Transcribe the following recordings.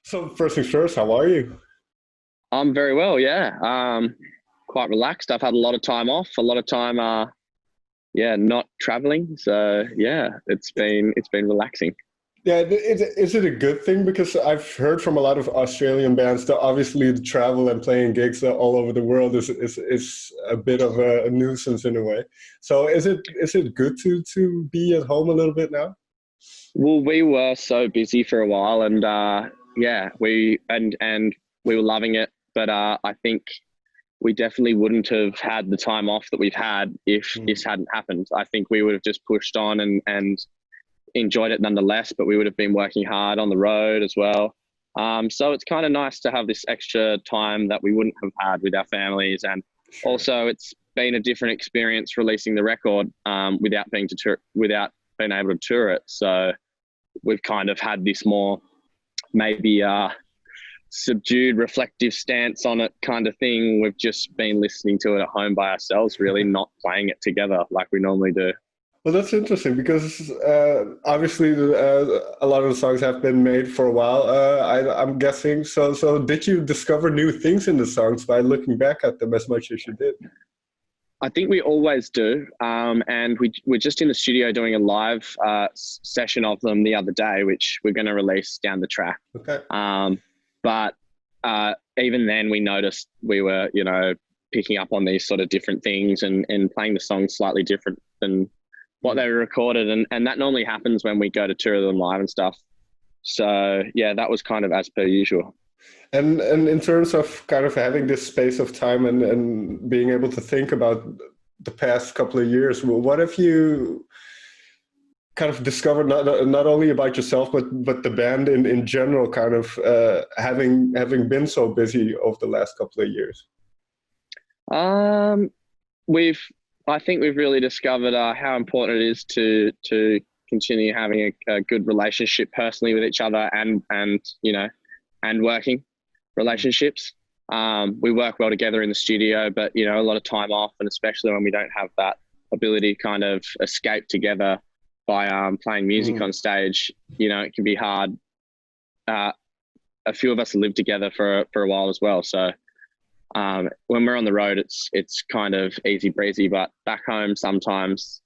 So first things first, how are you? I'm very well, yeah. Quite relaxed. I've had a lot of time off, a lot of time, not traveling. So yeah, it's been relaxing. Yeah, is it a good thing? Because I've heard from a lot of Australian bands that obviously the travel and playing gigs all over the world is a bit of a nuisance in a way. So is it good to be at home a little bit now? Well, we were so busy for a while, and yeah, we we were loving it. But I think we definitely wouldn't have had the time off that we've had if Mm. this hadn't happened. I think we would have just pushed on and enjoyed it nonetheless, but we would have been working hard on the road as well. So it's kind of nice to have this extra time that we wouldn't have had with our families, and Sure. also it's been a different experience releasing the record without being able to tour it. So we've kind of had this more maybe subdued, reflective stance on it kind of thing. We've just been listening to it at home by ourselves, really, not playing it together like we normally do. Well, that's interesting because obviously a lot of the songs have been made for a while. I'm guessing. So did you discover new things in the songs by looking back at them as much as you did? I think we always do. And we're just in the studio doing a live session of them the other day, which we're going to release down the track. Okay. But even then, we noticed we were, picking up on these sort of different things and playing the songs slightly different than what they were recorded. And that normally happens when we go to tour them live and stuff. So, yeah, that was kind of as per usual. And in terms of kind of having this space of time and being able to think about the past couple of years, well, what have you kind of discovered not only about yourself but the band in general, kind of having been so busy over the last couple of years? Um, we've, I think we've really discovered how important it is to continue having a good relationship personally with each other and working relationships. We work well together in the studio, but a lot of time off, and especially when we don't have that ability to kind of escape together by playing music Mm. on stage, it can be hard. Uh, a few of us live together for a while as well, so when we're on the road, it's kind of easy breezy, but back home sometimes,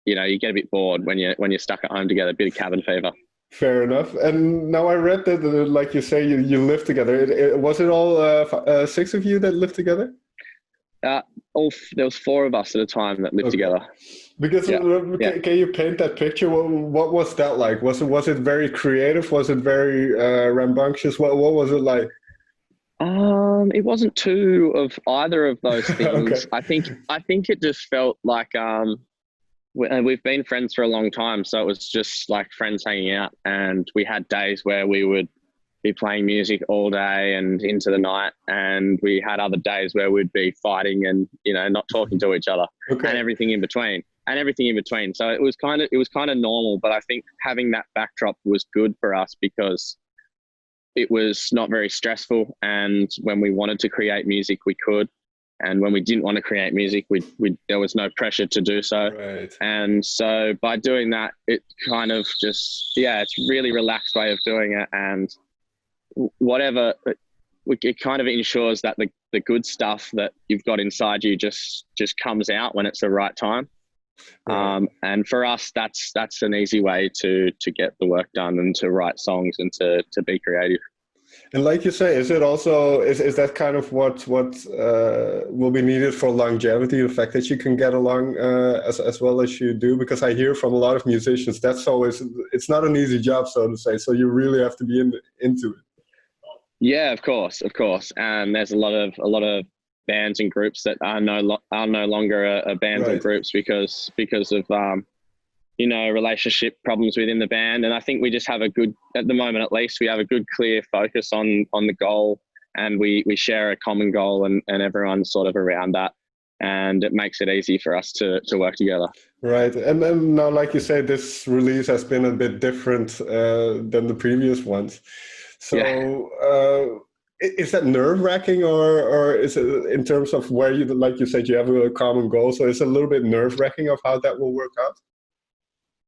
you get a bit bored when you're stuck at home together, a bit of cabin fever. Fair enough. And now I read that, like you say, you live together. Was it all six of you that lived together? Uh, there was four of us at a time that lived Okay. together. Because Yeah, yeah. can you paint that picture? What was that like? Was it very creative? Was it very rambunctious? What was it like? It wasn't two of either of those Okay. things. I think it just felt like we've been friends for a long time, so it was just like friends hanging out, and we had days where we would be playing music all day and into the night, and we had other days where we'd be fighting and not talking to each other, and Okay. everything in between, so it was kind of normal. But I think having that backdrop was good for us because it was not very stressful, and when we wanted to create music we could, and when we didn't want to create music we there was no pressure to do so. Right. And so by doing that, it kind of just, yeah, it's a really relaxed way of doing it. And whatever, it kind of ensures that the good stuff that you've got inside you just comes out when it's the right time. Right. And for us, that's an easy way to get the work done and to write songs and to be creative. And like you say, is it also is that kind of what will be needed for longevity? The fact that you can get along as well as you do, because I hear from a lot of musicians that's always it's not an easy job, so to say. So you really have to be into it. Yeah, of course. And there's a lot of bands and groups that are no longer bands or Right. groups because of relationship problems within the band. And I think we just have at the moment at least, we have a good clear focus on the goal, and we share a common goal, and everyone's sort of around that, and it makes it easy for us to work together. Right. And then now, like you say, this release has been a bit different than the previous ones. Yeah. So, is that nerve-wracking, or is it in terms of where you, like you said, you have a common goal? So it's a little bit nerve-wracking of how that will work out.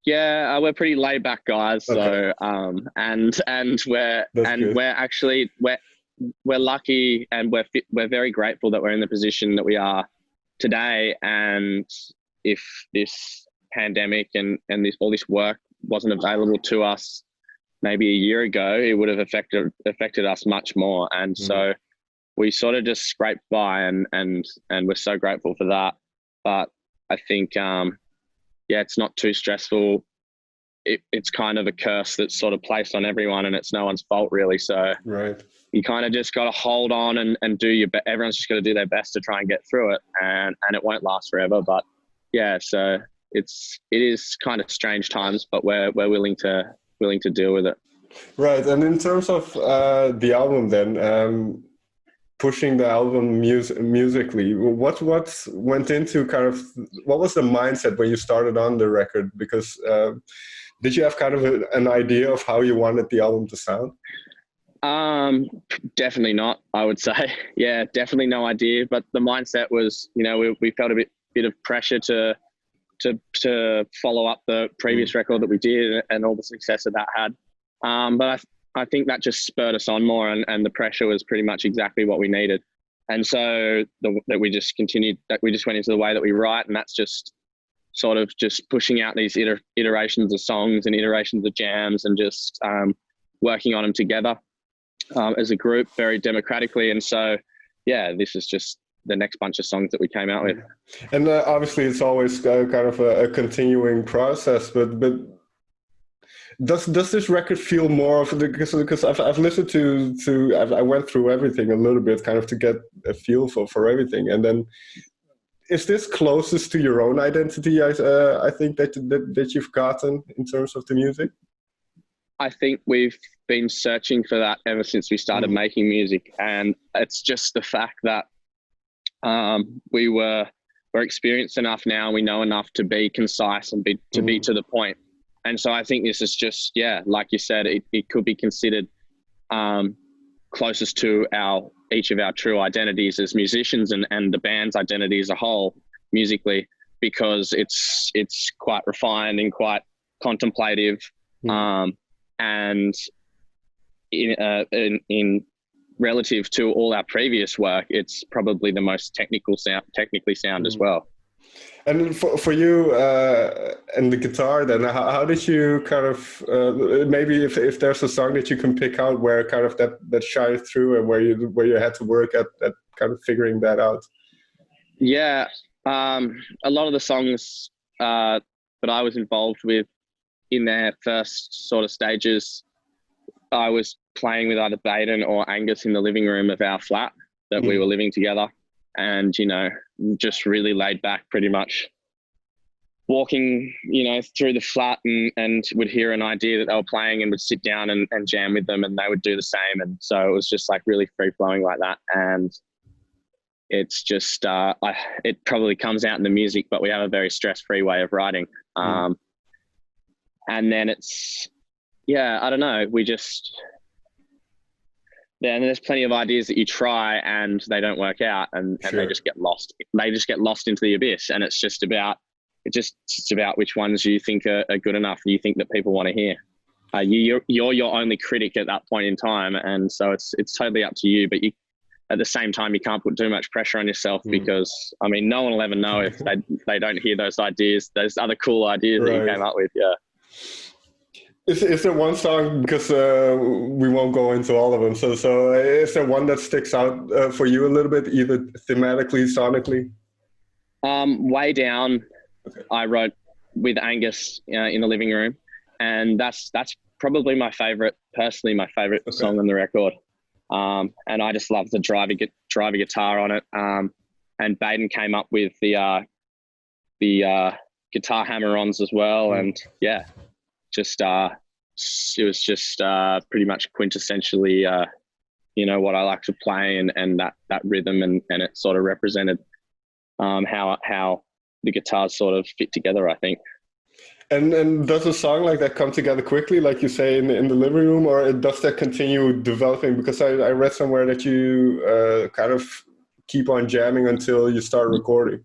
Yeah, we're pretty laid back guys. Okay. So and we're actually we're lucky, and we're very grateful that we're in the position that we are today. And if this pandemic and all this work wasn't available to us maybe a year ago, it would have affected us much more. And so we sort of just scraped by, and we're so grateful for that. But I think it's not too stressful. It's kind of a curse that's sort of placed on everyone, and it's no one's fault really. So right. You kind of just got to hold on and do your best. Everyone's just got to do their best to try and get through it, and it won't last forever. But yeah, so it is kind of strange times, but we're willing to deal with it. Right. And in terms of the album then, pushing the album musically, what went into what was the mindset when you started on the record? Because did you have kind of an idea of how you wanted the album to sound? Definitely not, I would say. Yeah, definitely no idea. But the mindset was, we felt a bit of pressure to follow up the previous record that we did and all the success that had. But I think that just spurred us on more, and the pressure was pretty much exactly what we needed. And so that we just went into the way that we write, and that's just sort of just pushing out these iterations of songs and iterations of jams, and just working on them together as a group very democratically. And so, yeah, this is just the next bunch of songs that we came out with. And obviously it's always kind of a continuing process, but does this record feel more of because I've listened to I went through everything a little bit kind of to get a feel for everything, and then is this closest to your own identity? I think that you've gotten in terms of the music. I think we've been searching for that ever since we started making music, and it's just the fact that we're experienced enough now, and we know enough to be concise and be to the point. And so I think this is just, like you said, it could be considered closest to each of our true identities as musicians, and the band's identity as a whole musically, because it's quite refined and quite contemplative. And in relative to all our previous work, it's probably the most technically sound as well. And for you and the guitar, then how did you kind of maybe if there's a song that you can pick out where kind of that shines through, and where you had to work at kind of figuring that out? Yeah, a lot of the songs that I was involved with in their first sort of stages, I was playing with either Baden or Angus in the living room of our flat that we were living together, and just really laid back, pretty much walking through the flat, and would hear an idea that they were playing, and would sit down and jam with them, and they would do the same. And so it was just like really free flowing like that. And it's just it probably comes out in the music, but we have a very stress-free way of writing. And then it's, I don't know, then there's plenty of ideas that you try and they don't work out, and they just get lost. They just get lost into the abyss, and it's just about which ones you think are good enough and you think that people want to hear. You're your only critic at that point in time, and so it's totally up to you. But at the same time, you can't put too much pressure on yourself, because no one will ever know if they don't hear those ideas, those other cool ideas that you came up with. Yeah. Is there one song, because we won't go into all of them, so is there one that sticks out for you a little bit, either thematically, sonically? Way Down, I wrote with Angus in the living room, and that's probably my favorite song on the record. And I just love the driver guitar on it. And Baden came up with the guitar hammer-ons as well, and it was just pretty much quintessentially what I like to play, and that rhythm, and it sort of represented how the guitars sort of fit together, I think. And does a song like that come together quickly, like you say, in the living room, or does that continue developing? Because I read somewhere that you kind of keep on jamming until you start recording.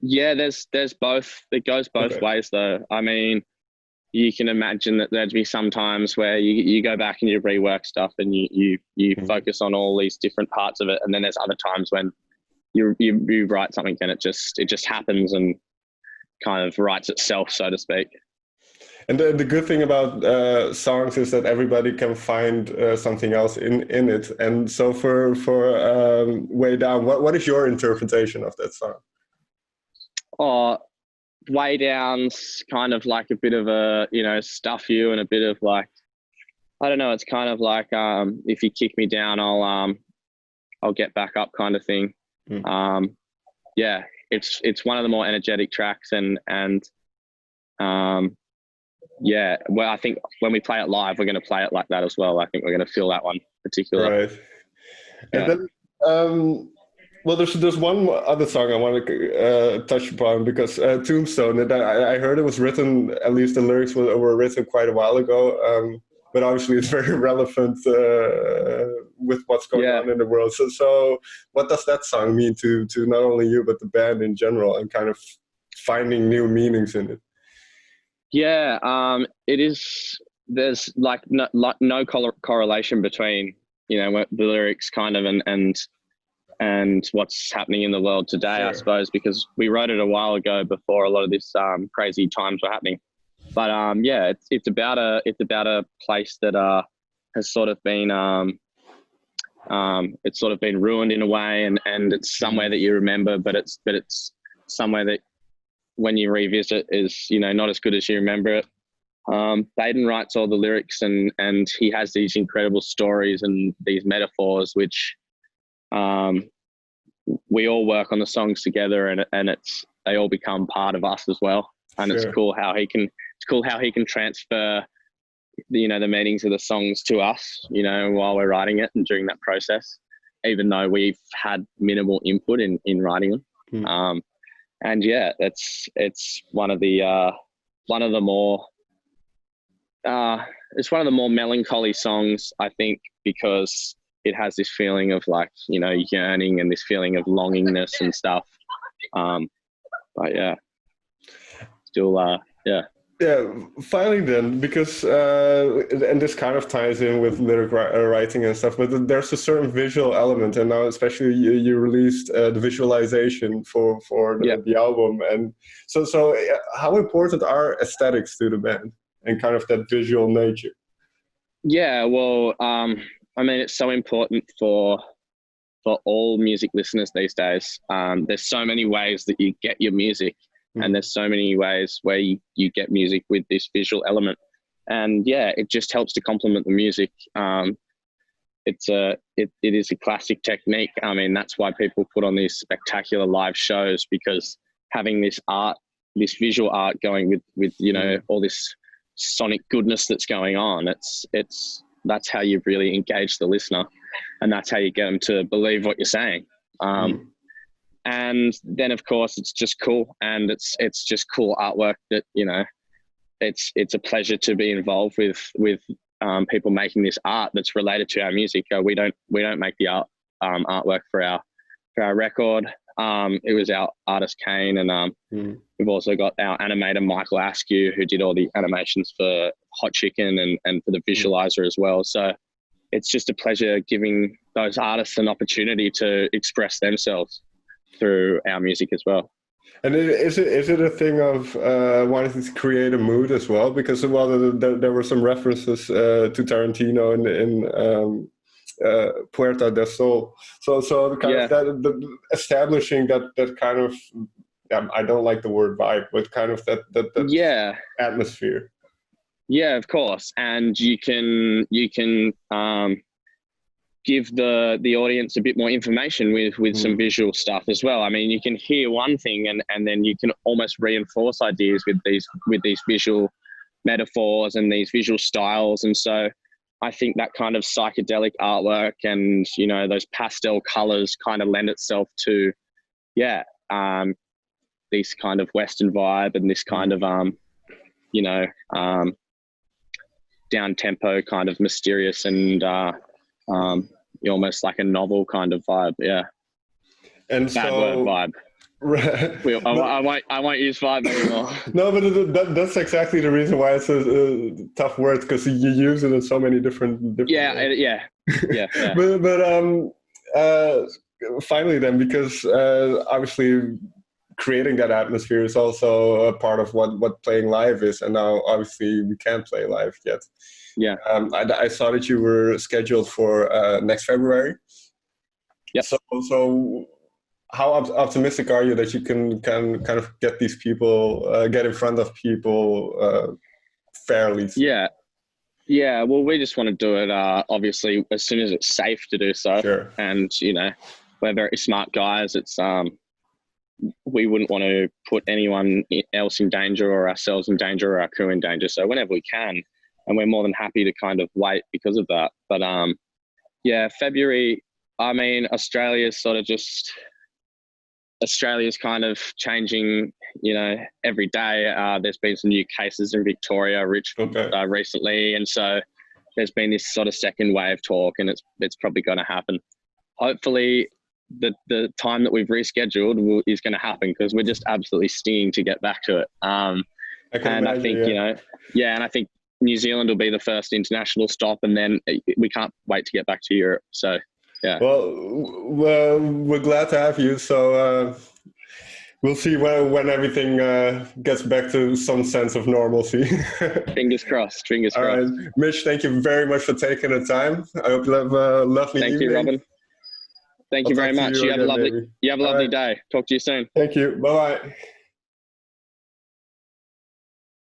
Yeah, there's both. It goes both ways, though. I mean, you can imagine that there'd be some times where you go back and you rework stuff and you focus on all these different parts of it. And then there's other times when you write something and it just happens and kind of writes itself, so to speak. And the good thing about songs is that everybody can find something else in it. And so for Way Down, what is your interpretation of that song? Way Down's kind of like a bit of a, stuff you, and a bit of like, I don't know, it's kind of like if you kick me down, I'll get back up kind of thing. Yeah, it's one of the more energetic tracks, and yeah, well, I think when we play it live, we're going to play it like that as well. I think we're going to feel that one particularly. Right. And then, well, there's one other song I want to touch upon, because Tombstone, and I heard it was written, at least the lyrics were written quite a while ago, but obviously it's very relevant with what's going on in the world. So what does that song mean to not only you, but the band in general, and kind of finding new meanings in it? Yeah, it is. There's like no correlation between, the lyrics kind of and what's happening in the world today, sure. I suppose, because we wrote it a while ago before a lot of this crazy times were happening. But yeah, it's about a place that has sort of been it's sort of been ruined in a way, and it's somewhere that you remember, but it's somewhere that when you revisit is not as good as you remember it. Baden writes all the lyrics, and he has these incredible stories and these metaphors which we all work on the songs together, and they all become part of us as well. And sure. It's cool how he can transfer the meanings of the songs to us, while we're writing it and during that process, even though we've had minimal input in writing them. And yeah, it's one of the more melancholy songs, I think, because it has this feeling of like, yearning and this feeling of longingness and stuff. But yeah, still, yeah. Yeah, finally then, because, and this kind of ties in with lyric writing and stuff, but there's a certain visual element, and now especially you released the visualization for the album. And so how important are aesthetics to the band and kind of that visual nature? Yeah, well, it's so important for all music listeners these days. There's so many ways that you get your music. And there's so many ways where you get music with this visual element. And yeah, it just helps to complement the music. It is a classic technique. That's why people put on these spectacular live shows, because having this visual art going with all this sonic goodness that's going on, that's how you really engage the listener, and that's how you get them to believe what you're saying. And then, of course, it's just cool, and it's just cool artwork that it's a pleasure to be involved with people making this art that's related to our music. We don't make the artwork for our record. It was our artist Kane, and we've also got our animator Michael Askew, who did all the animations for Hot Chicken and for the visualizer as well. So it's just a pleasure giving those artists an opportunity to express themselves through our music as well. And is it a thing of wanting to create a mood as well? Because there were some references to Tarantino in Puerta del Sol. So kind of that establishing that kind of, I don't like the word vibe, but kind of that atmosphere. Yeah, of course. And you can give the audience a bit more information with some visual stuff as well. You can hear one thing and then you can almost reinforce ideas with these visual metaphors and these visual styles. And so I think that kind of psychedelic artwork and, those pastel colors kind of lend itself to, this kind of Western vibe and this kind of, down tempo kind of mysterious and, almost like a novel kind of vibe. Yeah. And Bad word vibe. Right. I won't use vibe anymore. No, but that's exactly the reason why it's a tough word, because you use it in so many different Yeah, ways. yeah. But finally then, because obviously creating that atmosphere is also a part of what playing live is, and now obviously we can't play live yet. Yeah. I saw that you were scheduled for next February. Yep. So how optimistic are you that you can kind of get these people, get in front of people fairly soon? Yeah. Well, we just want to do it, obviously, as soon as it's safe to do so. Sure. And, we're very smart guys. It's, we wouldn't want to put anyone else in danger, or ourselves in danger, or our crew in danger. So whenever we can, and we're more than happy to kind of wait because of that. But, February, I mean, Australia's kind of changing, every day. There's been some new cases in Victoria, recently. And so there's been this sort of second wave talk, and it's probably going to happen. Hopefully the time that we've rescheduled is going to happen, because we're just absolutely stinging to get back to it. And I think, and I think New Zealand will be the first international stop, and then we can't wait to get back to Europe. So, yeah. Well, we're glad to have you. So we'll see when everything gets back to some sense of normalcy. Fingers crossed. All right, Mitch, thank you very much for taking the time. I hope you have a lovely evening. Thank you, Robin. Thank you very much. You have a lovely day. Talk to you soon. Thank you. Bye-bye.